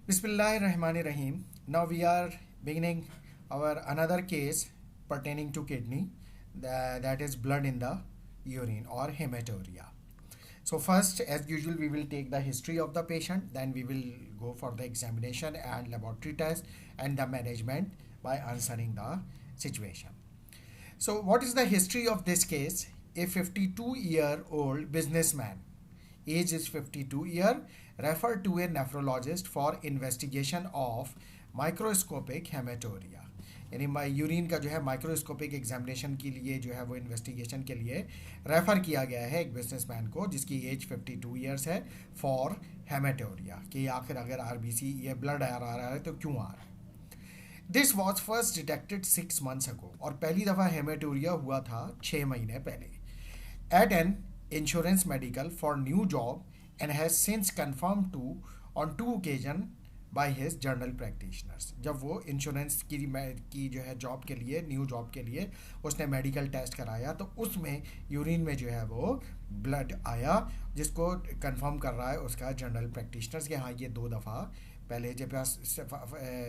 Bismillahirrahmanirrahim. Now we are beginning our another case pertaining to kidney, that is blood in the urine or hematuria. So first, as usual, we will take the history of the patient, then we will go for the examination and laboratory test and the management by answering the situation. So what is the history of this case? A 52-year-old businessman, age is 52 year, referred to a nephrologist for investigation of microscopic hematuria. यानी urine का जो है microscopic examination के लिए जो है वो investigation के लिए रेफ़र किया गया है एक बिजनेसमैन को जिसकी एज 52 ईयर्स है फॉर हेमेटोरिया कि आखिर अगर आरबीसी ये ब्लड आ रहा है तो क्यों आ रहा है. This was first detected 6 months ago और पहली दफ़ा हेमेटोरिया हुआ था 6 महीने पहले at an insurance medical for new job and has since confirmed to on 2 occasions by his general practitioners. जब वो इंश्योरेंस की जो है जॉब के लिए न्यू जॉब के लिए उसने मेडिकल टेस्ट कराया तो उसमें यूरिन में जो है वो ब्लड आया जिसको कंफर्म कर रहा है उसका जनरल प्रैक्टिशनर्स कि हाँ ये 2 दफ़ा पहले जब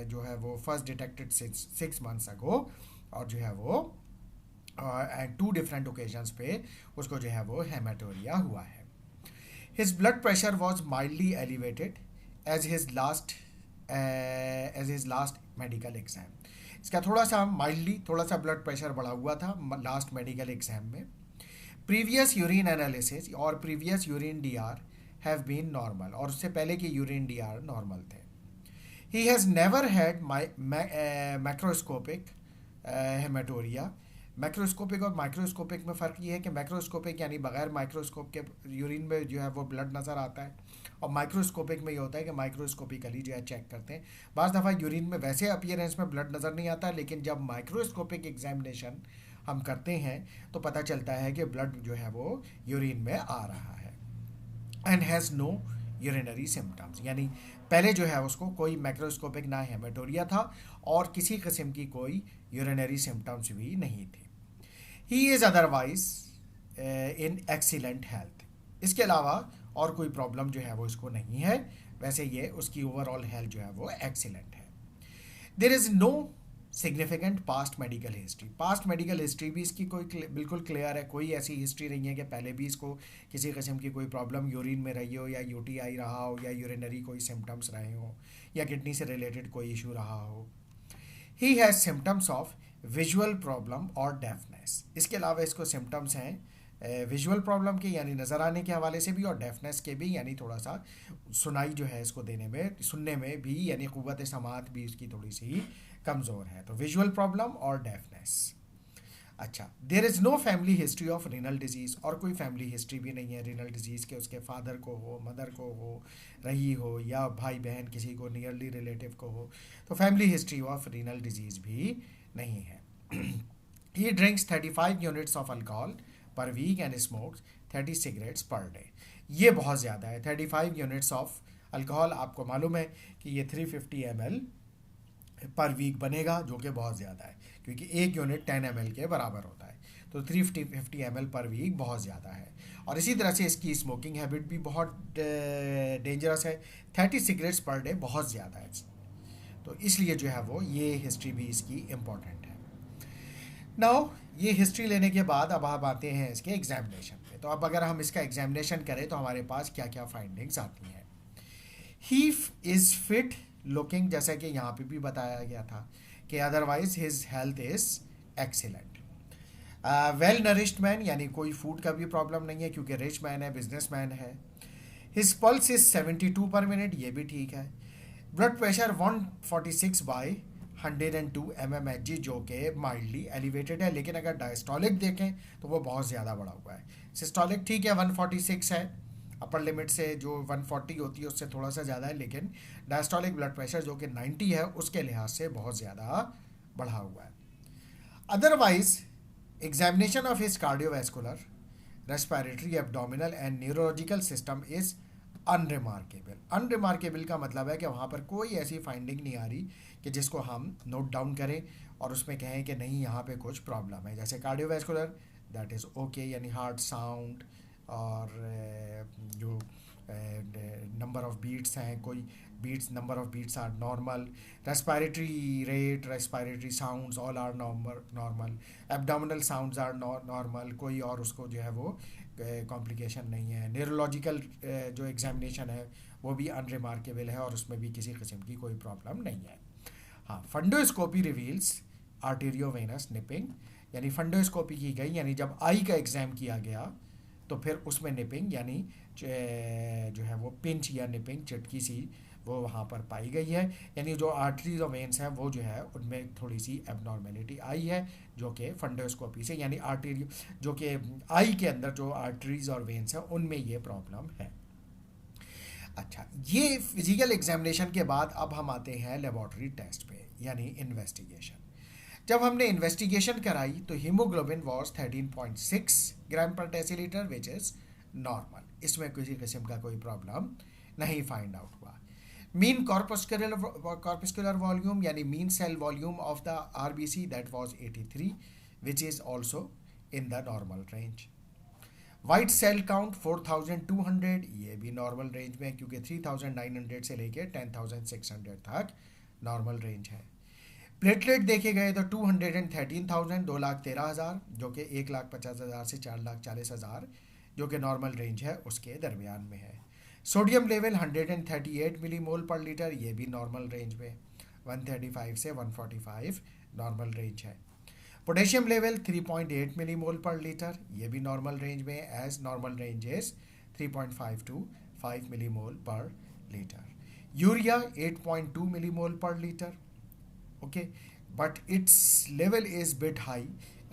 जो है वो फर्स्ट डिटेक्टेड 6 months ago और जो है वो एंड 2 different occasions पे उसको जो है वो हेमेटोरिया हुआ है. His blood pressure was mildly elevated as his last medical exam. इसका थोड़ा सा माइल्डली थोड़ा सा ब्लड प्रेशर बढ़ा हुआ था लास्ट मेडिकल एग्जाम में. प्रीवियस यूरिन एनालिसिस और previous urine DR have been normal और उससे पहले के यूरिन डीआर नॉर्मल थे. He has never had macroscopic haematuria. Macroscopic और माइक्रोस्कोपिक में फ़र्क ये है कि मैक्रोस्कोपिक यानी बगैर माइक्रोस्कोप के यूरिन में जो है वो ब्लड नज़र आता है और माइक्रोस्कोपिक में ये होता है कि माइक्रोस्कोपिकली जो है चेक करते हैं. बाज़ दफ़ा यूरिन में वैसे अपीयरेंस में ब्लड नज़र नहीं आता लेकिन जब माइक्रोस्कोपिक एग्जामिनेशन हम करते हैं तो पता चलता है कि ब्लड जो है वो यूरिन में आ रहा है. And has no urinary symptoms यानी पहले जो है उसको कोई मैक्रोस्कोपिक ना हेमेटोरिया था और किसी किस्म की कोई यूरिनरी सिम्टम्स भी नहीं थी. He is otherwise in excellent health. इसके अलावा और कोई प्रॉब्लम जो है वो इसको नहीं है. वैसे ये उसकी ओवरऑल हेल्थ जो है वो एक्सीलेंट है. There is no significant past medical history. Past medical history भी इसकी कोई बिल्कुल क्लियर है. कोई ऐसी हिस्ट्री नहीं है कि पहले भी इसको किसी किस्म की कोई प्रॉब्लम यूरिन में रही हो या यूटीआई रहा हो या यूरिनरी कोई सिम्टम्स रहे हो या किडनी से रिलेटेड कोई इशू रहा हो. He has symptoms of visual problem और डेफनेस. इसके अलावा इसको सिम्टम्स हैं विजुअल प्रॉब्लम के यानी नज़र आने के हवाले से भी और डेफनेस के भी यानी थोड़ा सा सुनाई जो है इसको देने में सुनने में भी यानी क़ुव्वत समाअत भी उसकी थोड़ी सी कमज़ोर है. तो विजुअल प्रॉब्लम और डेफनेस. अच्छा, there is no family history of renal disease और कोई फैमिली हिस्ट्री भी नहीं है रीनल डिजीज़ के उसके फादर को हो मदर को हो रही हो या भाई बहन किसी को नियरली रिलेटिव को हो तो family history of renal disease भी नहीं है. He drinks 35 units of alcohol per week and smokes 30 cigarettes per day. ये बहुत ज़्यादा है. 35 units of alcohol आपको मालूम है कि ये 350 ml पर वीक बनेगा जो कि बहुत ज़्यादा है क्योंकि एक यूनिट 10 ml के बराबर होता है. तो 350 ml पर वीक बहुत ज़्यादा है. और इसी तरह से इसकी स्मोकिंग हैबिट भी बहुत डेंजरस है. 30 cigarettes पर डे बहुत ज़्यादा है. तो इसलिए जो है वो ये हिस्ट्री भी इसकी इम्पोर्टेंट है. नाउ ये हिस्ट्री लेने के बाद अब आप आते हैं इसके एग्जामिनेशन पे. तो अब अगर हम इसका एग्जामिनेशन करें तो हमारे पास क्या क्या फाइंडिंग्स आती हैं. ही इज़ फिट लुकिंग जैसा कि यहाँ पे भी बताया गया था कि otherwise his health is excellent. Well nourished man यानी कोई फूड का भी प्रॉब्लम नहीं है क्योंकि रिच मैन है बिजनेस मैन है. हिज पल्स इज़ 72 पर मिनट ये भी ठीक है. ब्लड प्रेशर 146/102 mmHg जो कि माइल्डली एलिवेटेड है लेकिन अगर डायस्टोलिक देखें तो वो बहुत ज़्यादा बढ़ा हुआ है. सिस्टोलिक ठीक है 146 है अपर लिमिट से जो 140 होती है उससे थोड़ा सा ज़्यादा है लेकिन डायस्टोलिक ब्लड प्रेशर जो कि 90 है उसके लिहाज से बहुत ज़्यादा बढ़ा हुआ है. Otherwise examination of his cardiovascular respiratory abdominal and neurological system is unremarkable. Unremarkable का मतलब है कि वहाँ पर कोई ऐसी फाइंडिंग नहीं आ रही कि जिसको हम नोट डाउन करें और उसमें कहें कि नहीं यहाँ पे कुछ प्रॉब्लम है. जैसे कार्डियोवैस्कुलर दैट इज़ ओके यानी हार्ट साउंड और जो नंबर ऑफ बीट्स हैं, कोई beats number of beats are normal, respiratory rate, respiratory sounds all are normal, abdominal sounds are normal, कोई और उसको जो है वो कॉम्प्लिकेशन नहीं है, न्यूरोलॉजिकल जो एग्जामिनेशन है वो भी अनरिमार्केबल है और उसमें भी किसी किस्म की कोई प्रॉब्लम नहीं है। हाँ, फंडोस्कोपी रिवील्स आर्टेरियोवेनस निपिंग, यानी फंडोस्कोपी की गई यानी जब आई का एग्ज़ाम किया गया तो फिर उसमें निपिंग यानी जो है वो पिंच या निपिंग चटकी सी वो वहाँ पर पाई गई है, यानी जो आर्टरीज और वेन्स हैं वो जो है उनमें थोड़ी सी एबनॉर्मेलिटी आई है जो कि फंडोस्कोपी से यानी आर्टेरियो जो कि आई के अंदर जो आर्टरीज और वेन्स हैं उनमें ये प्रॉब्लम है। अच्छा, ये फिजिकल एग्जामिनेशन के बाद अब हम आते हैं लेबॉर्टरी टेस्ट पे यानी इन्वेस्टिगेशन। जब हमने इन्वेस्टिगेशन कराई तो हीमोग्लोबिन वॉज 13.6 ग्राम पर डेसीलीटर विच इज़ नॉर्मल, इसमें किसी किस्म का कोई प्रॉब्लम नहीं फाइंड आउट हुआ। मीन कॉर्पस्कुलर वॉल्यूम यानी mean cell volume of the RBC that was 83 which is also in the normal range. White cell count 4200, ये भी नॉर्मल रेंज में है क्योंकि 3900 से लेके 10600 तक नॉर्मल रेंज है। प्लेटलेट देखे गए तो 213,000 2,13,000 जो कि 1,50,000 से 4,40,000 जो कि नॉर्मल रेंज है उसके दरमियान में है। Sodium level 138 millimole per litre, ये भी नॉर्मल रेंज में, 135 से 145 नॉर्मल रेंज है। Potassium level 3.8 millimole per litre, ये भी नॉर्मल रेंज में, as normal range is 3.5 to 5 millimole per litre. Urea 8.2 millimole per litre, okay, but its level is bit high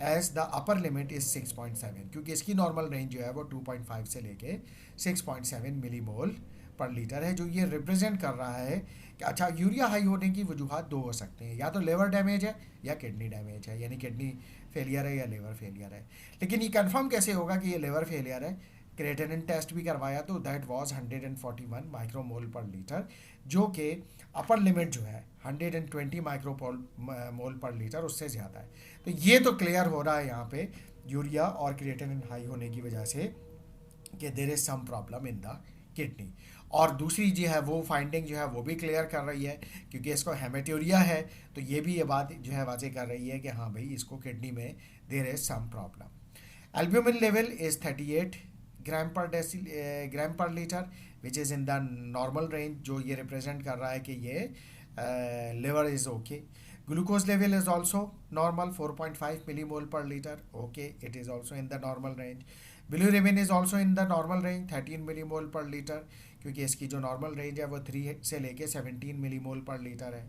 as the upper limit is 6.7 क्योंकि इसकी normal range जो है वो 2.5 से लेके 6.7 मिलीमोल पर लीटर है, जो ये रिप्रेजेंट कर रहा है कि अच्छा यूरिया हाई होने की वजूहत दो हो सकते हैं, या तो लिवर डैमेज है या किडनी डैमेज है, यानी किडनी फेलियर है या लिवर फेलियर है। लेकिन ये कंफर्म कैसे होगा कि ये लिवर फेलियर है? क्रिएटिनिन टेस्ट भी करवाया तो दैट वाज 141 माइक्रोमोल पर लीटर, जो कि अपर लिमिट जो है 120 माइक्रोमोल पर लीटर उससे ज़्यादा है। तो ये तो क्लियर हो रहा है यहाँ पे यूरिया और क्रिएटिनिन हाई होने की वजह से कि there is some problem in the kidney. और दूसरी जो है वो फाइंडिंग जो है वो भी क्लियर कर रही है क्योंकि इसको हेमेटोरिया है, तो ये भी ये बात जो है वाज़ेह कर रही है कि हाँ भाई इसको किडनी में there is some problem. Albumin level is 38 gram per litre which is in the normal range, जो ये रिप्रेजेंट कर रहा है कि ये liver is okay. Glucose level is also normal 4.5 millimole per litre, okay, it is also in the normal range. Bilirubin is also in the normal range 13 millimole per litre, क्योंकि इसकी जो नॉर्मल रेंज है वो 3 से लेके 17 millimole per litre है।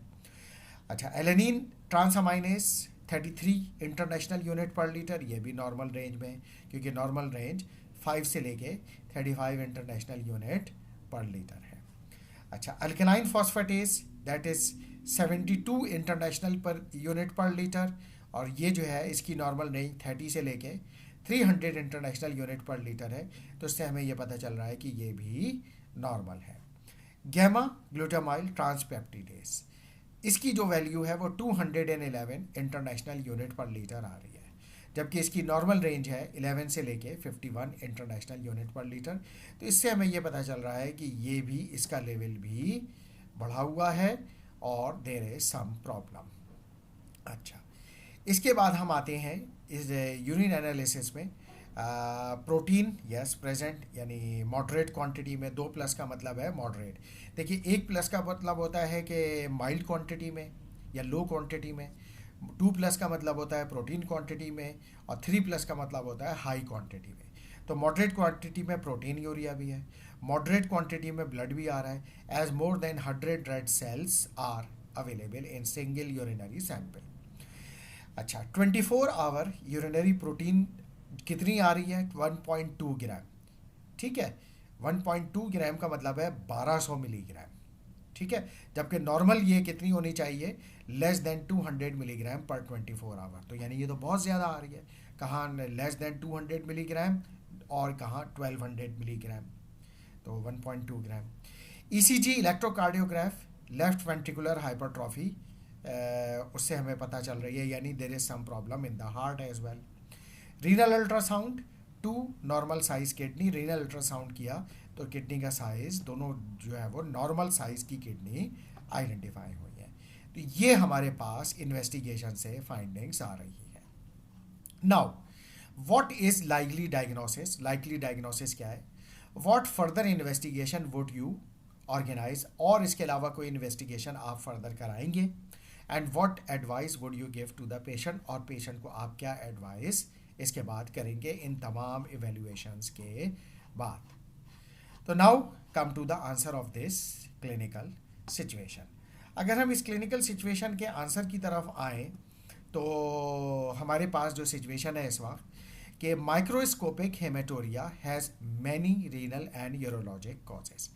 अच्छा, alanine ट्रांसअमाइनेज 33 international unit पर लीटर, ये भी नॉर्मल रेंज में क्योंकि नॉर्मल रेंज 5 से लेके 35 इंटरनेशनल यूनिट पर लीटर है। अच्छा, alkaline phosphatase that is 72 international per unit पर लीटर, और ये जो है इसकी नॉर्मल रेंज 30 से लेके 300 इंटरनेशनल यूनिट पर लीटर है, तो इससे हमें ये पता चल रहा है कि ये भी नॉर्मल है। गैमा ग्लूटामाइल ट्रांसपेप्टिडेज, इसकी जो वैल्यू है वो 211 इंटरनेशनल यूनिट पर लीटर आ रही है, जबकि इसकी नॉर्मल रेंज है 11 से लेके 51 इंटरनेशनल यूनिट पर लीटर। तो इससे हमें ये पता चल रहा है कि ये भी इसका लेवल भी बढ़ा हुआ है और देयर इज सम प्रॉब्लम। अच्छा, इसके बाद हम आते हैं इस यूरिन एनालिसिस में। प्रोटीन यस प्रेजेंट, यानी मॉडरेट क्वांटिटी में, 2+ का मतलब है मॉडरेट। देखिए 1+ का मतलब होता है कि माइल्ड क्वांटिटी में या लो क्वांटिटी में, 2+ का मतलब होता है प्रोटीन क्वांटिटी में, और 3+ का मतलब होता है हाई क्वांटिटी में। तो मॉडरेट क्वांटिटी में प्रोटीन यूरिया भी है, मॉडरेट क्वांटिटी में ब्लड भी आ रहा है, as more than 100 red cells are available in single urinary sample. अच्छा, 24 आवर यूरिनरी प्रोटीन कितनी आ रही है? 1.2 ग्राम, ठीक है, 1.2 ग्राम का मतलब है 1200 मिलीग्राम, ठीक है, जबकि नॉर्मल ये कितनी होनी चाहिए? लेस देन 200 मिलीग्राम पर 24 आवर। तो यानी ये तो बहुत ज़्यादा आ रही है, कहाँ लेस देन 200 मिलीग्राम और कहाँ 1200 मिलीग्राम, तो 1.2 gram. ECG electrocardiograph left ventricular hypertrophy, उससे हमें पता चल रही है, यानी there is some problem in the heart as well. Renal ultrasound two normal size kidney, renal ultrasound किया तो किडनी का साइज दोनों जो है वो नॉर्मल साइज की किडनी आइडेंटिफाई हुई है। तो ये हमारे पास इन्वेस्टिगेशन से फाइंडिंग्स आ रही है। Now what is likely diagnosis? Likely diagnosis क्या है? What further investigation would you organise, और इसके अलावा कोई इन्वेस्टिगेशन आप फर्दर कराएंगे, and what advice would you give to the patient, और पेशेंट को आप क्या एडवाइस इसके बाद करेंगे इन तमाम इवेल्युएशंस के बाद। तो now come to the answer of this clinical situation. अगर हम इस क्लिनिकल सिचुएशन के आंसर की तरफ आए तो हमारे पास जो सिचुएशन है इस वक्त कि microscopic haematuria has many renal and urologic causes.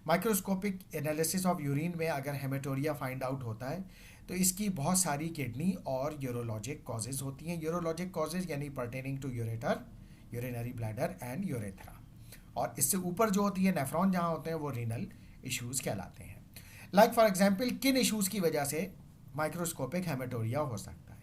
Microscopic analysis of urine में अगर हेमेटोरिया फाइंड आउट होता है तो इसकी बहुत सारी किडनी और यूरोलॉजिक कॉजेज होती हैं। यूरोलॉजिक कॉजेज यानी pertaining to ureter, urinary bladder and urethra, और इससे ऊपर जो होती है नेफ्रॉन जहाँ होते हैं वो रीनल इश्यूज़ कहलाते हैं। लाइक फॉर एग्जांपल किन इश्यूज़ की वजह से माइक्रोस्कोपिक हेमेटोरिया हो सकता है?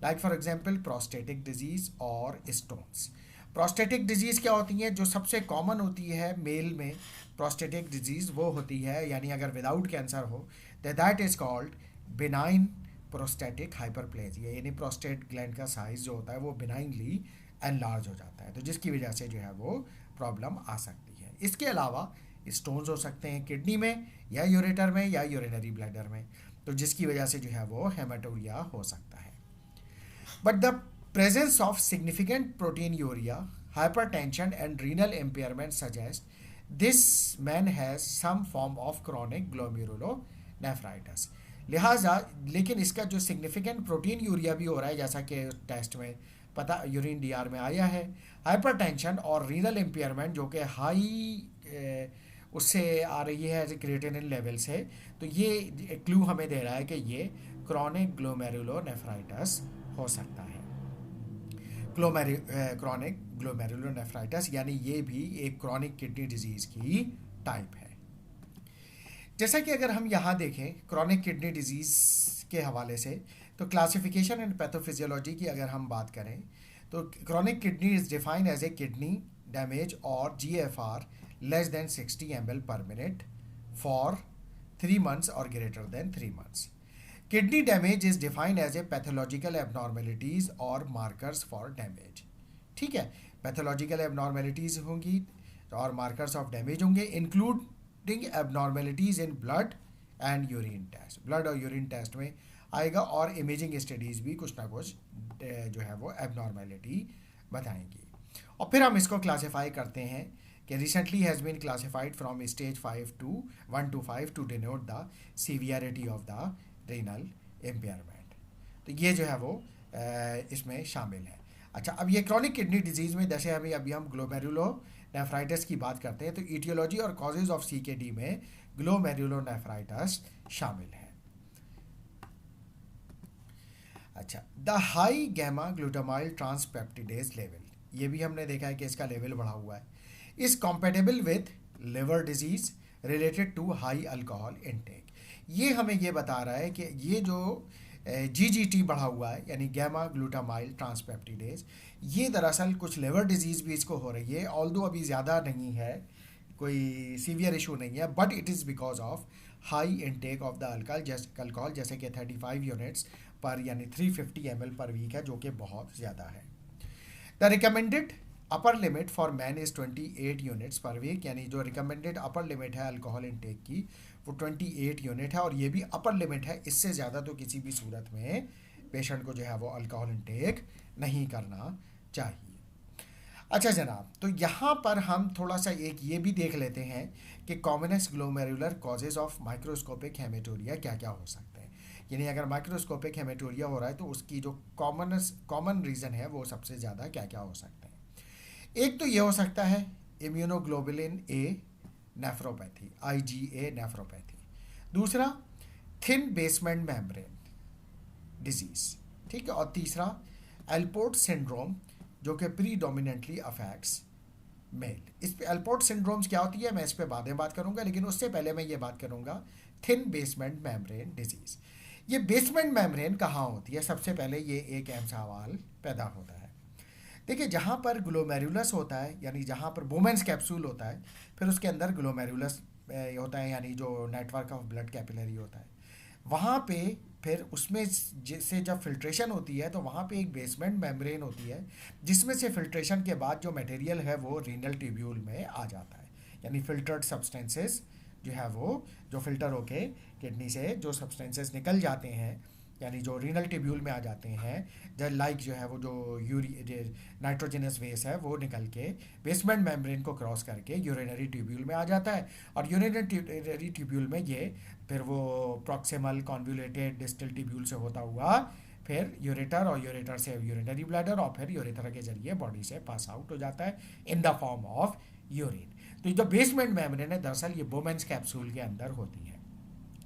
Like for example prostatic disease और स्टोन्स। प्रोस्टेटिक डिजीज़ क्या होती हैं? जो सबसे कॉमन होती है मेल में प्रोस्टेटिक डिजीज़ वो होती है, यानी अगर विदाउट कैंसर हो तो that is called benign prostatic hyperplasia, यानी प्रोस्टेट ग्लैंड का साइज जो होता है वो बिनाइनली एनलार्ज हो जाता है, तो जिसकी वजह से जो है वो प्रॉब्लम आ सकती है। इसके अलावा स्टोन्स हो सकते हैं किडनी में या यूरेटर में या यूरिनरी ब्लैडर में, तो जिसकी वजह से जो है वो हेमेटोरिया हो सकता है। But the presence of significant proteinuria, hypertension and renal impairment suggest this man has some form of chronic glomerulonephritis। लिहाजा लेकिन इसका जो सिग्निफिकेंट प्रोटीन यूरिया भी हो रहा है जैसा कि टेस्ट में पता यूरिन डीआर में आया है, हाइपरटेंशन और रीनल इम्पेयरमेंट जो कि हाई उससे आ रही है क्रिएटिनिन लेवल से, तो ये क्लू हमें दे रहा है कि ये क्रॉनिक ग्लोमेरुलोनेफ्राइटिस हो सकता है। क्रॉनिक ग्लोमेरुलोनेफ्राइटिस यानी ये भी एक क्रॉनिक किडनी डिजीज़ की टाइप है। जैसा कि अगर हम यहाँ देखें क्रॉनिक किडनी डिजीज़ के हवाले से, तो क्लासिफिकेशन एंड पैथोफिजियोलॉजी की अगर हम बात करें तो chronic kidney is defined as a kidney damage और GFR less than 60 ml per minute for 3 months or greater than 3 months. Kidney damage is defined as a pathological abnormalities or markers for damage. ठीक है, pathological abnormalities होंगी और markers of damage होंगे, including abnormalities in blood and urine test. Blood और urine test में आएगा और imaging studies भी कुछ ना कुछ जो है वो एबनॉर्मेलिटी बताएंगी। और फिर हम इसको क्लासीफाई करते हैं कि recently has been classified from stage 1 to 5 to denote the severity of the renal impairment. तो ये जो है वो इसमें शामिल है। अच्छा, अब ये क्रॉनिक किडनी डिजीज़ में जैसे अभी हम ग्लोमेरुलोनेफ्राइटिस की बात करते हैं तो ईटियोलॉजी और कॉजेज ऑफ CKD में ग्लोमेरुलोनेफ्राइटिस शामिल है। अच्छा, the high gamma glutamyl transpeptidase level, ये भी हमने देखा है कि इसका लेवल बढ़ा हुआ है, is compatible with liver disease related to high alcohol intake. ये हमें ये बता रहा है कि ये जो GGT बढ़ा हुआ है यानी गैमा ग्लूटामाइल ट्रांसपेप्टिडेज, ये दरअसल कुछ लिवर डिजीज़ भी इसको हो रही है, ऑल्दो अभी ज़्यादा नहीं है, कोई सीवियर इशू नहीं है, but it is because of high intake of the alcohol जैसे कि 35 यूनिट्स पर यानी 350 ml पर वीक है, जो कि बहुत ज़्यादा है। The recommended upper limit for man is 28 units per week, यानी जो रिकमेंडेड अपर लिमिट है अल्कोहल इनटेक की वो 28 यूनिट है, और ये भी अपर लिमिट है, इससे ज़्यादा तो किसी भी सूरत में पेशेंट को जो है वो अल्कोहल इनटेक नहीं करना चाहिए। अच्छा जनाब, तो यहाँ पर हम थोड़ा सा एक ये भी देख लेते हैं कि commonest glomerular causes of microscopic haematuria क्या क्या हो सकते हैं। यानी अगर माइक्रोस्कोपिक हेमेटोरिया हो रहा है तो उसकी जो कॉमन रीज़न है वो सबसे ज़्यादा क्या क्या हो सकते हैं। एक तो ये हो सकता है immunoglobulin A nephropathy, IgA nephropathy. दूसरा थिन बेसमेंट मेम्ब्रेन डिजीज़, ठीक है। और तीसरा एल्पोर्ट सिंड्रोम जो कि प्रीडोमिनेंटली अफेक्ट्स मेल। इस पे एल्पोर्ट सिंड्रोम्स क्या होती है मैं इस पे बाद में बात करूंगा, लेकिन उससे पहले मैं ये बात करूंगा थिन बेसमेंट मेम्ब्रेन डिजीज़। ये बेसमेंट मेम्ब्रेन कहाँ होती है, सबसे पहले ये एक अहम सवाल पैदा होता है। देखिए जहाँ पर ग्लोमेरुलस होता है यानी जहाँ पर बोमेंस कैप्सूल होता है, फिर उसके अंदर ग्लोमेरुलस होता है यानी जो नेटवर्क ऑफ ब्लड कैपिलरी होता है, वहाँ पे फिर उसमें से जब फिल्ट्रेशन होती है तो वहाँ पे एक बेसमेंट मेम्ब्रेन होती है, जिसमें से फिल्ट्रेशन के बाद जो मटेरियल है वो रीनल ट्यूब्यूल में आ जाता है, यानी फिल्टर्ड सब्सटेंसेस जो है वो, जो फिल्टर होके किडनी से जो सब्सटेंसेस निकल जाते हैं यानी जो रीनल ट्यूब्यूल में आ जाते हैं, जब लाइक जो है वो जो नाइट्रोजनस वेस्ट है वो निकल के बेसमेंट मेम्ब्रेन को क्रॉस करके यूरिनरी ट्यूब्यूल में आ जाता है, और यूरिनरी ट्यूब्यूल में ये फिर वो प्रॉक्सिमल कॉन्वुलेटेड डिस्टल ट्यूब्यूल से होता हुआ फिर यूरेटर, और यूरेटर से यूरिनरी ब्लैडर, और फिर यूरेटर के जरिए बॉडी से पास आउट हो जाता है in the form of urine. तो जो बेसमेंट मेम्ब्रेन है दरअसल ये बोमेंस कैप्सूल के अंदर होती है।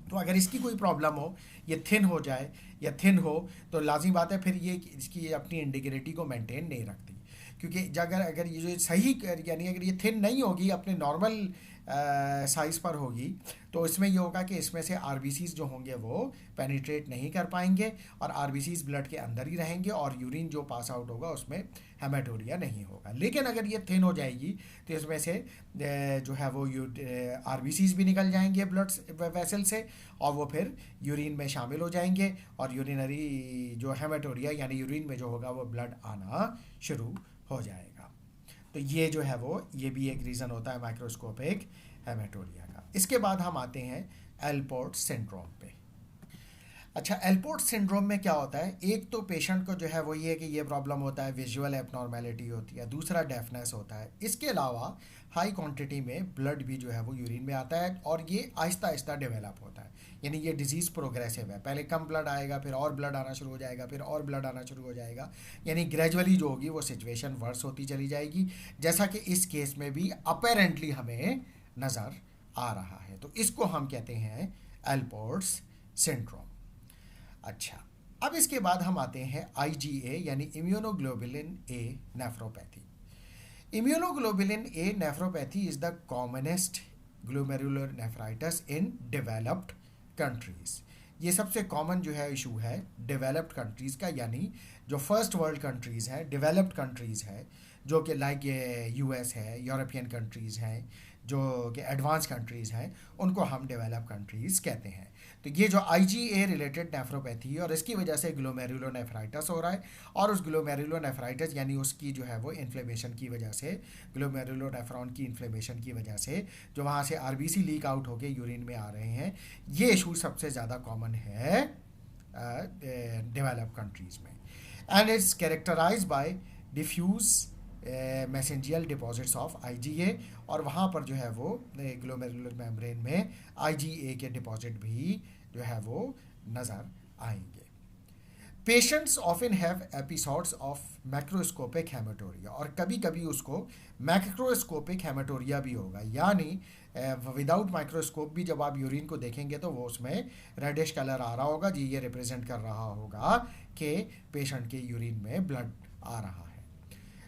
तो अगर इसकी कोई प्रॉब्लम हो, ये थिन हो जाए या थिन हो, तो लाजमी बात है फिर ये इसकी अपनी इंटीग्रिटी को मेंटेन नहीं रखती, क्योंकि अगर अगर ये जो सही यानी अगर ये थिन नहीं होगी, अपने नॉर्मल साइज़ पर होगी, तो इसमें ये होगा कि इसमें से आरबीसीज जो होंगे वो पेनिट्रेट नहीं कर पाएंगे, और आरबीसीज ब्लड के अंदर ही रहेंगे, और यूरिन जो पास आउट होगा उसमें हेमाटोरिया नहीं होगा। लेकिन अगर ये थिन हो जाएगी तो इसमें से जो है वो आरबीसीज भी निकल जाएंगे ब्लड वेसल से, और वो फिर यूरिन में शामिल हो जाएंगे, और यूरिनरी जो हेमाटोरिया यानी यूरिन में जो होगा वो ब्लड आना शुरू हो जाएगा। तो ये जो है वो ये भी एक रीज़न होता है माइक्रोस्कोपिक हेमाटोरिया का। इसके बाद हम आते हैं एलपोर्ट सिंड्रोम पे। अच्छा, एलपोर्ट सिंड्रोम में क्या होता है, एक तो पेशेंट को जो है वो ये कि ये प्रॉब्लम होता है, विजुअल एबनॉर्मेलिटी होती है, दूसरा डेफनेस होता है, इसके अलावा हाई क्वांटिटी में ब्लड भी जो है वो यूरिन में आता है, और ये आहिस्ता आहिस्ता डेवलप होता है, यानी ये डिजीज़ प्रोग्रेसिव है, पहले कम ब्लड आएगा, फिर और ब्लड आना शुरू हो जाएगा, फिर और ब्लड आना शुरू हो जाएगा, यानी ग्रेजुअली जो होगी वो सिचुएशन वर्स होती चली जाएगी, जैसा कि इस केस में भी अपेरेंटली हमें नज़र आ रहा है। तो इसको हम कहते हैं एलपोर्ट्स सिंड्रोम। अच्छा, अब इसके बाद हम आते हैं आईजीए यानी immunoglobulin A nephropathy. Immunoglobulin A nephropathy is the commonest glomerular nephritis in developed countries. ये सबसे कॉमन जो है इशू है डेवलप्ड कंट्रीज़ का, यानी जो फर्स्ट वर्ल्ड कंट्रीज़ हैं, डेवलप्ड कंट्रीज़ है, जो कि लाइक ये यूएस है, यूरोपियन कंट्रीज़ हैं, जो कि एडवांस कंट्रीज़ हैं, उनको हम डेवलप कंट्रीज़ कहते हैं। तो ये जो आईजीए रिलेटेड नेफ्रोपैथी है, और इसकी वजह से ग्लोमेरुलोनेफ्राइटिस हो रहा है, और उस ग्लोमेरुलोनेफ्राइटिस यानी उसकी जो है वो इन्फ्लेमेशन की वजह से, ग्लोमेरुलोनेफ्रॉन की इन्फ्लेमेशन की वजह से जो वहाँ से आरबीसी लीक आउट होकर यूरिन में आ रहे हैं, ये इशू सबसे ज़्यादा कॉमन है डेवलप कंट्रीज़ में। And it's characterise bye diffuse mesangial deposits of IgA, और वहाँ पर जो है वो ग्लोमेरुलर मेम्ब्रेन में आईजीए के डिपॉजिट भी जो है वो नज़र आएंगे। Patients often have episodes of macroscopic हेमाटोरिया, और कभी कभी उसको मैक्रोस्कोपिक हेमाटोरिया भी होगा, यानी विदाउट माइक्रोस्कोप भी जब आप यूरिन को देखेंगे तो वो उसमें रेडिश कलर आ रहा होगा जी, ये रिप्रेजेंट कर रहा होगा कि पेशेंट के यूरिन में ब्लड आ रहा है।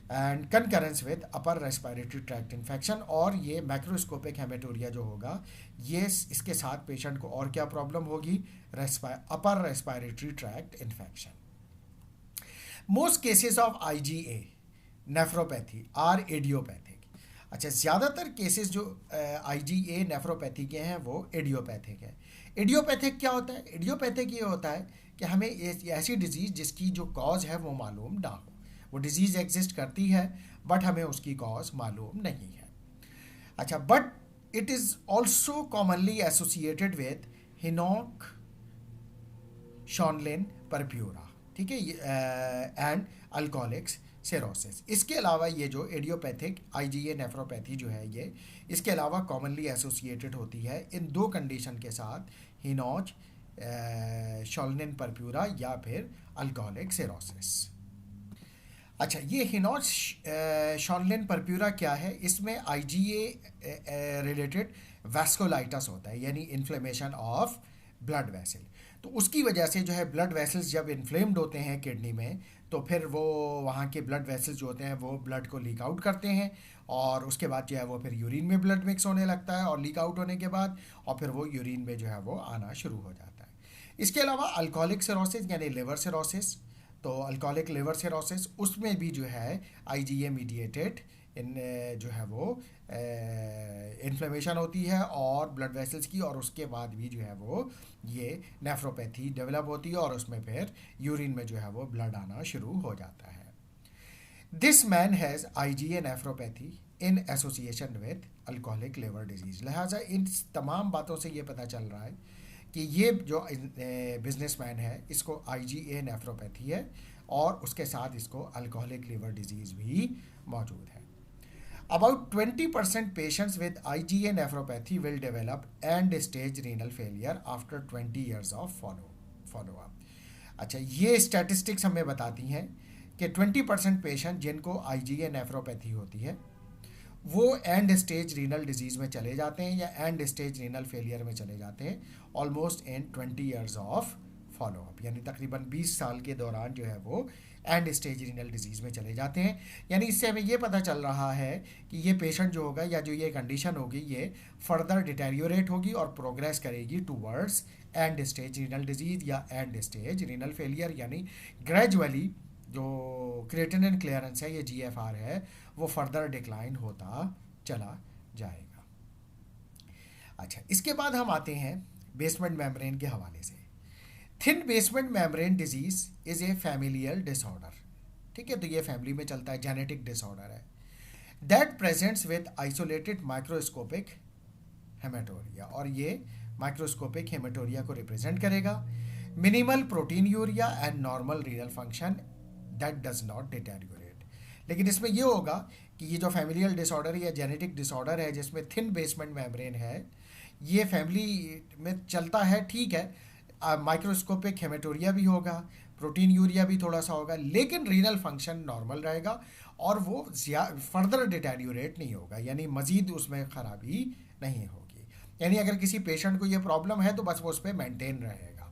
And concurrence with upper respiratory tract infection, और ये मैक्रोस्कोपिक हेमाटोरिया जो होगा ये इसके साथ पेशेंट को और क्या प्रॉब्लम होगी, upper respiratory tract infection. Most cases of IgA nephropathy are idiopathic. अच्छा, ज़्यादातर केसेस जो आईजीए नेफ्रोपैथी के हैं वो इडियोपैथिक है। इडियोपैथिक क्या होता है, इडियोपैथिक ये होता है कि हमें ऐसी डिजीज़ जिसकी जो कॉज है वो मालूम ना हो, वो डिजीज़ एग्जिस्ट करती है बट हमें उसकी कॉज मालूम नहीं है। अच्छा, but it is also commonly associated with Henoch Schonlein purpura, ठीक है, एंड अल्कोहलिक्स सिरोसिस। इसके अलावा ये जो इडियोपैथिक आईजीए नेफ्रोपैथी जो है ये इसके अलावा कॉमनली एसोसिएटेड होती है इन दो कंडीशन के साथ, हिनॉच शॉनलिन परप्यूरा या फिर अल्कोहलिक सिरोसिस। अच्छा, ये हिनॉच शॉनलिन परप्यूरा क्या है, इसमें आईजीए रिलेटेड वैस्कोलाइटिस होता है, यानी इन्फ्लेमेशन ऑफ ब्लड वेसल। तो उसकी वजह से जो है ब्लड वेसल्स जब इन्फ्लेम्ड होते हैं किडनी में, तो फिर वो वहाँ के ब्लड वेसल्स जो होते हैं वो ब्लड को लीक आउट करते हैं, और उसके बाद जो है वो फिर यूरिन में ब्लड मिक्स होने लगता है, और लीक आउट होने के बाद और फिर वो यूरिन में जो है वो आना शुरू हो जाता है। इसके अलावा अल्कोहलिक सिरोसिस यानी लिवर सिरोसिस, तो अल्कोहलिक लिवर सिरोसिस, उसमें भी जो है आईजीए मीडिएटेड इन जो है वो इन्फ्लेमेशन होती है और ब्लड वेसल्स की, और उसके बाद भी जो है वो ये नेफ्रोपैथी डेवलप होती है और उसमें फिर यूरिन में जो है वो ब्लड आना शुरू हो जाता है। This man has IgA nephropathy in association with alcoholic liver disease. लिहाजा इन तमाम बातों से ये पता चल रहा है कि ये जो बिजनेसमैन है इसको आईजीए नेफ्रोपैथी है और उसके साथ इसको अल्कोहलिक लिवर डिजीज भी मौजूद है। About 20% patients with IgA nephropathy will develop and stage renal failure after 20 years of follow up. अच्छा, ये स्टैटिस्टिक्स हमें बताती हैं कि 20% पेशेंट जिनको आईजीए नेफ्रोपैथी होती है वो एंड स्टेज रीनल डिजीज़ में चले जाते हैं या एंड स्टेज रीनल फेलियर में चले जाते हैं almost in 20 years of follow up, यानी तकरीबन 20 साल के दौरान जो है वो एंड स्टेज रीनल डिजीज़ में चले जाते हैं। यानी इससे हमें ये पता चल रहा है कि ये पेशेंट जो होगा या जो ये कंडीशन होगी ये फर्दर डिटेरियोरेट होगी और प्रोग्रेस करेगी towards and stage renal disease या एंड स्टेज रीनल फेलियर, यानी ग्रेजुअली जो क्रिएटिनिन क्लियरेंस है, ये जीएफआर है, वो फर्दर डिक्लाइन होता चला जाएगा। अच्छा, इसके बाद हम आते हैं बेसमेंट मेम्ब्रेन के हवाले से। Thin basement membrane disease is a familial disorder, ठीक है, तो ये फैमिली में चलता है, जेनेटिक डिसऑर्डर है, that presents with isolated microscopic haematuria, और ये माइक्रोस्कोपिक हेमेटोरिया को रिप्रेजेंट करेगा। Minimal proteinuria and normal renal function that does not deteriorate. लेकिन इसमें ये होगा कि ये जो फैमिलियल डिसऑर्डर या जेनेटिक डिसऑर्डर है जिसमें थिन बेसमेंट मेम्ब्रेन है, ये फैमिली में चलता है, ठीक है, माइक्रोस्कोपिक हेमेटोरिया भी होगा, प्रोटीन यूरिया भी थोड़ा सा होगा, लेकिन रीनल फंक्शन नॉर्मल रहेगा और वो फर्दर डिटेरियोरेट नहीं होगा, यानी मज़ीद उसमें ख़राबी नहीं होगी। यानी अगर किसी पेशेंट को ये प्रॉब्लम है तो बस वो उस पर मेंटेन रहेगा।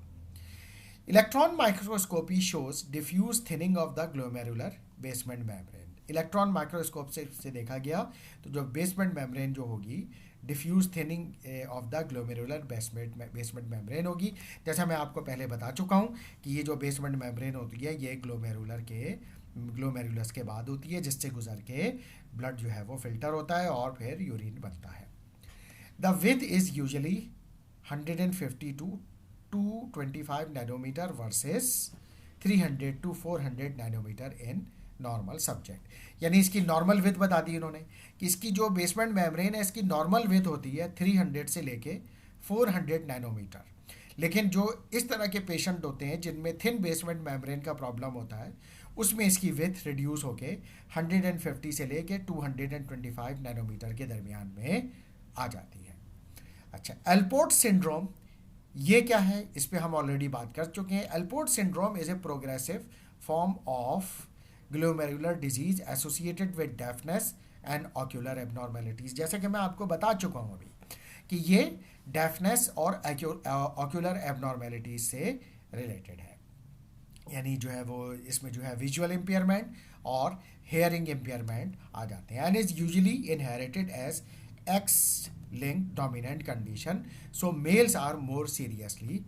Electron microscopy shows diffuse thinning of the glomerular basement membrane. Electron microscope से देखा गया तो जो बेसमेंट मेम्ब्रेन जो होगी diffuse thinning of the glomerular basement membrane होगी। जैसा मैं आपको पहले बता चुका हूँ कि ये जो बेसमेंट मेम्ब्रेन होती है ये ग्लोमेरुलस के बाद होती है, जिससे गुजर के ब्लड जो है वो फिल्टर होता है और फिर यूरिन बनता है। The width is usually 150 to 225 nanometer versus 300 to 400 nanometer in normal subject. यानी इसकी नॉर्मल विथ बता दी इन्होंने कि इसकी जो बेसमेंट मेम्ब्रेन है इसकी नॉर्मल विथ होती है 300 से लेके 400 नैनोमीटर, लेकिन जो इस तरह के पेशेंट होते हैं जिनमें थिन बेसमेंट मेम्ब्रेन का प्रॉब्लम होता है उसमें इसकी विथ रिड्यूस होके 150 से लेके 225 नैनोमीटर के दरमियान में आ जाती है। अच्छा, एल्पोर्ट सिंड्रोम ये क्या है, इस पर हम ऑलरेडी बात कर चुके हैं। Allport syndrome is a progressive form of glomerular disease associated with deafness and ocular abnormalities. जैसे कि मैं आपको बता चुका हूँ अभी कि ये डेफनेस और ऑक्यूलर एबनॉर्मेलिटीज से रिलेटेड है, यानी जो है वो इसमें जो है विजुअल इम्पेयरमेंट और हेयरिंग इम्पेयरमेंट आ जाते हैं, and is usually inherited as X linked dominant condition, so males are more seriously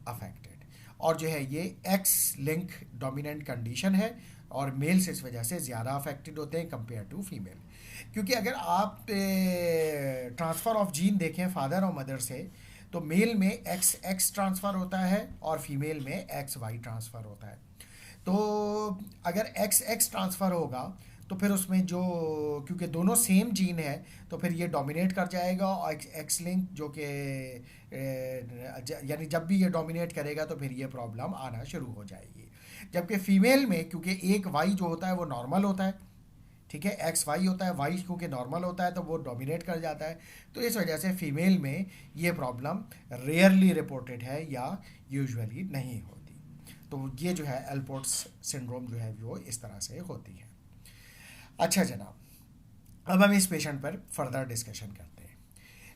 affected. और जो है ये एक्स लिंक डोमिनेंट कंडीशन है और मेल्स इस वजह से ज़्यादा अफेक्टेड होते हैं कंपेयर टू फीमेल, क्योंकि अगर आप ट्रांसफ़र ऑफ जीन देखें फादर और मदर से तो मेल में एक्स एक्स ट्रांसफ़र होता है और फीमेल में एक्स वाई ट्रांसफ़र होता है। तो अगर एक्स एक्स ट्रांसफ़र होगा तो फिर उसमें जो, क्योंकि दोनों सेम जीन है तो फिर ये डोमिनेट कर जाएगा और एक्स लिंक जो कि यानी जब भी ये डोमिनेट करेगा तो फिर ये प्रॉब्लम आना शुरू हो जाएगी। जबकि फीमेल में क्योंकि एक वाई जो होता है वो नॉर्मल होता है, ठीक है, एक्स वाई होता है, वाई क्योंकि नॉर्मल होता है तो वो डोमिनेट कर जाता है, तो इस वजह से फीमेल में ये प्रॉब्लम रेयरली रिपोर्टेड है या यूजुअली नहीं होती। तो ये जो है एल्पोर्ट सिंड्रोम जो है वो इस तरह से होती है। अच्छा जनाब, अब हम इस पेशेंट पर फर्दर डिस्कशन करते हैं।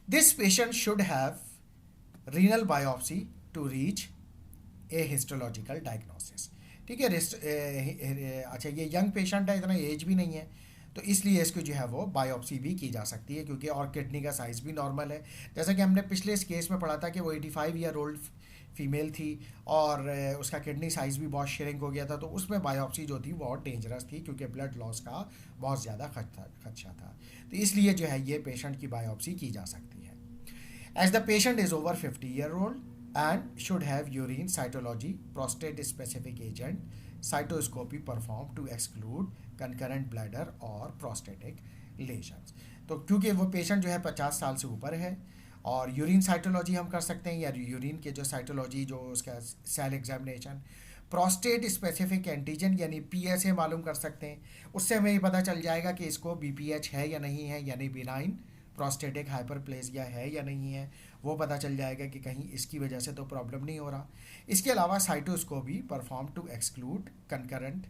This patient should have renal biopsy to reach a histological diagnosis, ठीक है। अच्छा, ये यंग पेशेंट है, इतना एज भी नहीं है, तो इसलिए इसको जो है वो बायोप्सी भी की जा सकती है, क्योंकि और किडनी का साइज़ भी नॉर्मल है। जैसा कि हमने पिछले इस केस में पढ़ा था कि वो 85 ईयर ओल्ड फीमेल थी और उसका किडनी साइज़ भी बहुत श्रिंक हो गया था, तो उसमें बायोप्सी जो थी बहुत डेंजरस थी क्योंकि ब्लड लॉस का बहुत ज़्यादा खदशा था। तो इसलिए जो है ये पेशेंट की बायोप्सी की जा सकती है। As the patient is over 50 year old and should have urine cytology, prostate specific agent, cytoscopy performed to exclude concurrent bladder और prostatic lesions। तो क्योंकि वो पेशेंट जो है 50 साल से ऊपर है और यूरिन साइटोलॉजी हम कर सकते हैं, या यूरिन के जो साइटोलॉजी जो उसका cell examination, prostate specific antigen यानी पीएसए मालूम कर सकते हैं। उससे हमें ये पता चल जाएगा कि इसको बीपीएच है या नहीं है, यानी बिनाइन प्रोस्टेटिक हाइपरप्लेसिया है या नहीं है, वो पता चल जाएगा कि कहीं इसकी वजह से तो प्रॉब्लम नहीं हो रहा। इसके अलावा cystoscopy perform to exclude concurrent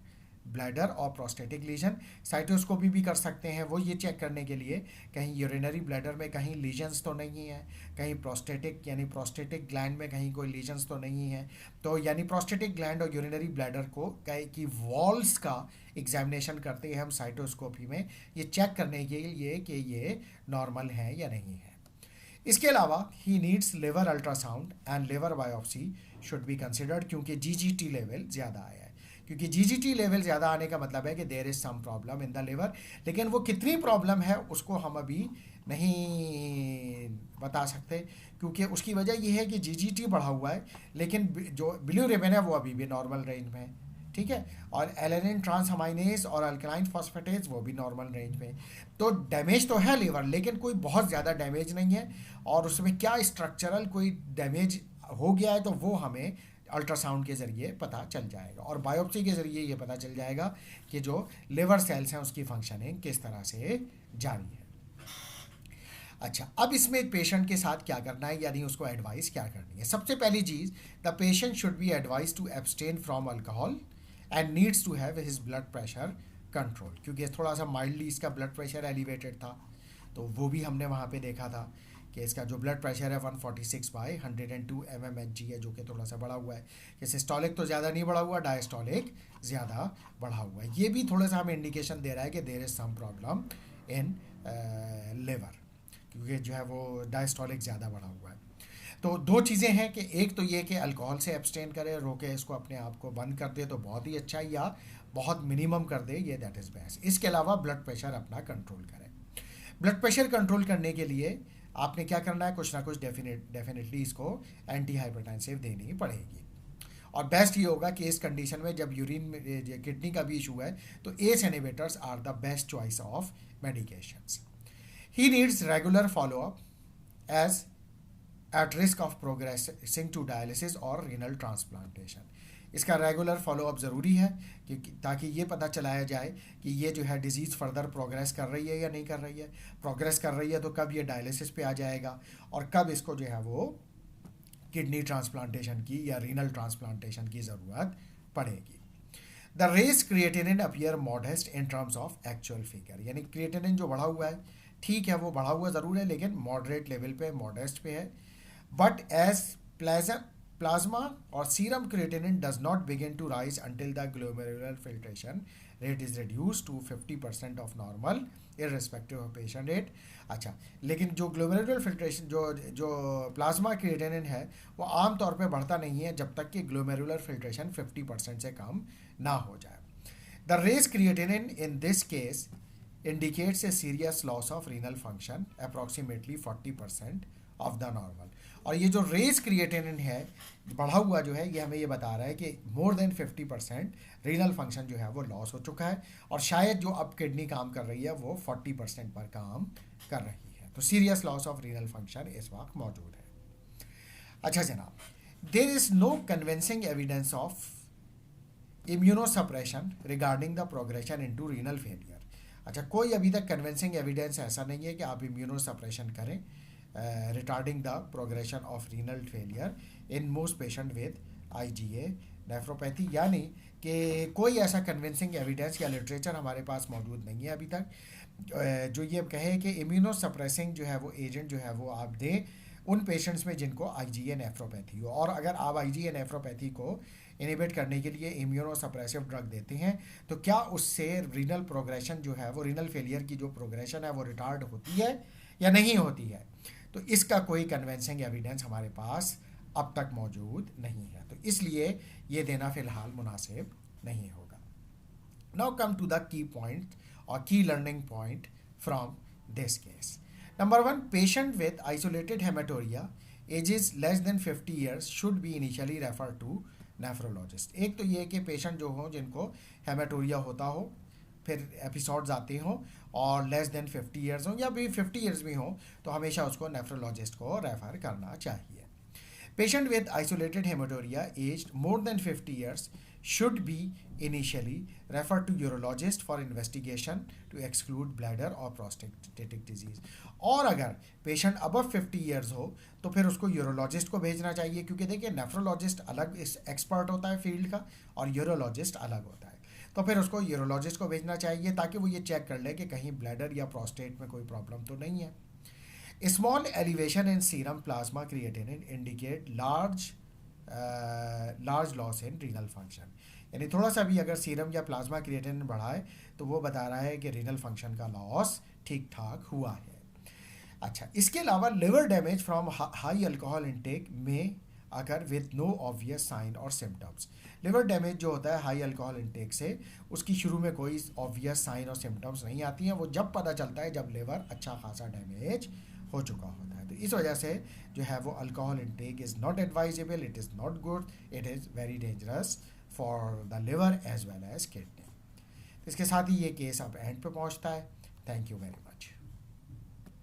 bladder और प्रोस्टेटिक लीजन। साइटोस्कोपी भी कर सकते हैं, वो ये चेक करने के लिए कहीं यूरिनरी ब्लैडर में कहीं लीजन्स तो नहीं है, कहीं प्रोस्टेटिक यानी प्रोस्टेटिक ग्लैंड में कहीं कोई लीजन्स तो नहीं है। तो यानी प्रोस्टेटिक ग्लैंड और यूरिनरी ब्लैडर को की वॉल्स का एग्जामिनेशन करते हैं हम साइटोस्कोपी में, ये चेक करने के लिए कि ये नॉर्मल है या नहीं है। इसके अलावा he needs liver ultrasound and liver biopsy should be considered, क्योंकि जीजीटी लेवल ज़्यादा आया है। क्योंकि जीजीटी लेवल ज़्यादा आने का मतलब है कि there is some problem in the liver, लेकिन वो कितनी प्रॉब्लम है उसको हम अभी नहीं बता सकते, क्योंकि उसकी वजह यह है कि जीजीटी बढ़ा हुआ है लेकिन जो बिल्यूरेबिन है वो अभी भी नॉर्मल रेंज में है, ठीक है, और एलेनिन ट्रांसअमाइनेज और अल्कलाइन फॉस्फेटेज वो भी नॉर्मल रेंज में। तो डैमेज तो है लिवर, लेकिन कोई बहुत ज़्यादा डैमेज नहीं है, और उसमें क्या स्ट्रक्चरल कोई डैमेज हो गया है तो वो हमें अल्ट्रासाउंड के ज़रिए पता चल जाएगा, और बायोप्सी के ज़रिए ये पता चल जाएगा कि जो लिवर सेल्स हैं उसकी फंक्शनिंग किस तरह से जारी है। अच्छा, अब इसमें एक पेशेंट के साथ क्या करना है, यानी उसको एडवाइस क्या करनी है। सबसे पहली चीज़, the patient should be advise to abstain from alcohol and needs to have his blood pressure control, क्योंकि थोड़ा सा माइल्डली इसका ब्लड प्रेशर एलिवेटेड था, तो वो भी हमने वहाँ पे देखा था कि इसका जो ब्लड प्रेशर है 146/102 mmHg है, जो कि थोड़ा सा बढ़ा हुआ है, कि सिस्टोलिक तो ज़्यादा नहीं बढ़ा हुआ, डायस्टोलिक ज़्यादा बढ़ा हुआ है। ये भी थोड़ा सा हमें इंडिकेशन दे रहा है कि there is some problem in liver, क्योंकि जो है वो डायस्टोलिक ज़्यादा बढ़ा हुआ है। तो दो चीज़ें हैं कि एक तो ये कि अल्कोहल से एब्सटेन करे, रोके, इसको अपने आप को बंद कर दे तो बहुत ही अच्छा, या बहुत मिनिमम कर दे, ये दैट इज़ बेस्ट। इसके अलावा ब्लड प्रेशर अपना कंट्रोल करें। ब्लड प्रेशर कंट्रोल करने के लिए आपने क्या करना है, कुछ ना कुछ डेफिनेटली इसको एंटी हाइपरटेंसिव देनी पड़ेगी, और बेस्ट ये होगा कि इस कंडीशन में जब यूरिन में किडनी का भी इशू है तो ACE inhibitors are the best choice of medications. He needs regular follow up as at risk of progressing to dialysis और रीनल ट्रांसप्लांटेशन। इसका रेगुलर फॉलोअप ज़रूरी है क्योंकि ताकि ये पता चलाया जाए कि ये जो है डिजीज़ फर्दर प्रोग्रेस कर रही है या नहीं कर रही है। प्रोग्रेस कर रही है तो कब ये डायलिसिस पे आ जाएगा और कब इसको जो है वो किडनी ट्रांसप्लांटेशन की या रीनल ट्रांसप्लांटेशन की ज़रूरत पड़ेगी। The rise creatinine appear modest in terms of actual figure, यानी क्रिएटिनिन जो बढ़ा हुआ है, ठीक है वो बढ़ा हुआ ज़रूर है लेकिन मॉडरेट लेवल पे, मॉडेस्ट पे है। बट एज प्लाज्मा और serum creatinine does not begin to rise until the glomerular filtration rate is reduce to 50% of normal irrespective of patient rate. अच्छा, लेकिन जो ग्लोमेरुलर फिल्ट्रेशन जो प्लाज्मा क्रिएटिनिन है वो आम तौर पे बढ़ता नहीं है जब तक कि ग्लोमेरुलर फिल्ट्रेशन 50% से कम ना हो जाए। The rise creatinine in this case indicates a serious loss of renal function, approximately 40% of the normal। और ये जो रेस क्रिएटिनिन है बढ़ा हुआ जो है ये हमें ये बता रहा है कि मोर देन 50% रीनल फंक्शन जो है वो लॉस हो चुका है, और शायद जो अब किडनी काम कर रही है वो 40% पर काम कर रही है। तो serious loss of renal function इस वक्त मौजूद है। अच्छा जनाब, there is no convincing evidence of immunosuppression regarding the progression into renal failure. अच्छा, कोई अभी तक कन्विंसिंग एविडेंस ऐसा नहीं है कि आप इम्यूनोसप्रेशन करें retarding the progression of renal failure in most patient with IgA nephropathy, यानी कि कोई ऐसा कन्विंसिंग एविडेंस या लिटरेचर हमारे पास मौजूद नहीं है अभी तक जो ये कहे कि इम्यूनोसप्रेसिंग जो है वो एजेंट जो है वो आप दें उन पेशेंट्स में जिनको आईजीए नेफ्रोपैथी हो। और अगर आप आईजीए नेफ्रोपैथी को इनिबिट करने के लिए इम्यूनोसप्रेसिव ड्रग देते हैं तो क्या उससे रीनल प्रोग्रेशन जो है वो रीनल फेलियर की जो प्रोग्रेशन है वो रिटार्ड होती है या नहीं होती है। तो इसका कोई कन्विंसिंग एविडेंस हमारे पास अब तक मौजूद नहीं है, तो इसलिए ये देना फ़िलहाल मुनासिब नहीं होगा। Now come to the key point और key learning point from this case. Number one, patient with isolated haematuria ages less than 50 years should be initially refer to nephrologist. एक तो ये कि पेशेंट जो हो जिनको हेमेटोरिया होता हो, फिर एपिसोड्स आते हों और लेस देन 50 ईयर्स हो या भी 50 ईयर्स भी हो, तो हमेशा उसको नेफ्रोलॉजिस्ट को रेफ़र करना चाहिए। Patient with isolated hematuria aged more than 50 years should be initially referred to urologist for investigation to exclude bladder or prostatic disease। और अगर पेशेंट अबव 50 ईयर्स हो तो फिर उसको यूरोलॉजिस्ट को भेजना चाहिए, क्योंकि देखिए नेफ्रोलॉजिस्ट अलग इस एक्सपर्ट होता है फील्ड का और यूरोलॉजिस्ट अलग होता है। तो फिर उसको यूरोलॉजिस्ट को भेजना चाहिए ताकि वो ये चेक कर ले कि कहीं ब्लैडर या प्रोस्टेट में कोई प्रॉब्लम तो नहीं है। Small elevation in serum plasma creatinine indicate large loss in renal function। यानी थोड़ा सा भी अगर सीरम या प्लाज्मा क्रिएटिनिन बढ़ा है तो वो बता रहा है कि रीनल फंक्शन का लॉस ठीक ठाक हुआ है। अच्छा, इसके अलावा liver damage from high alcohol intake में अगर विद नो ऑब्वियस साइन और सिम्टम्स। लिवर डैमेज जो होता है हाई अल्कोहल इनटेक से, उसकी शुरू में कोई ऑब्वियस साइन और सिम्टम्स नहीं आती हैं, वो जब पता चलता है जब लिवर अच्छा खासा डैमेज हो चुका होता है। तो इस वजह से जो है वो alcohol intake is not advisable, it is not good, it is very dangerous for the liver as well as kidney. इसके साथ ही ये केस अब एंड पे पहुंचता है। Thank you very much.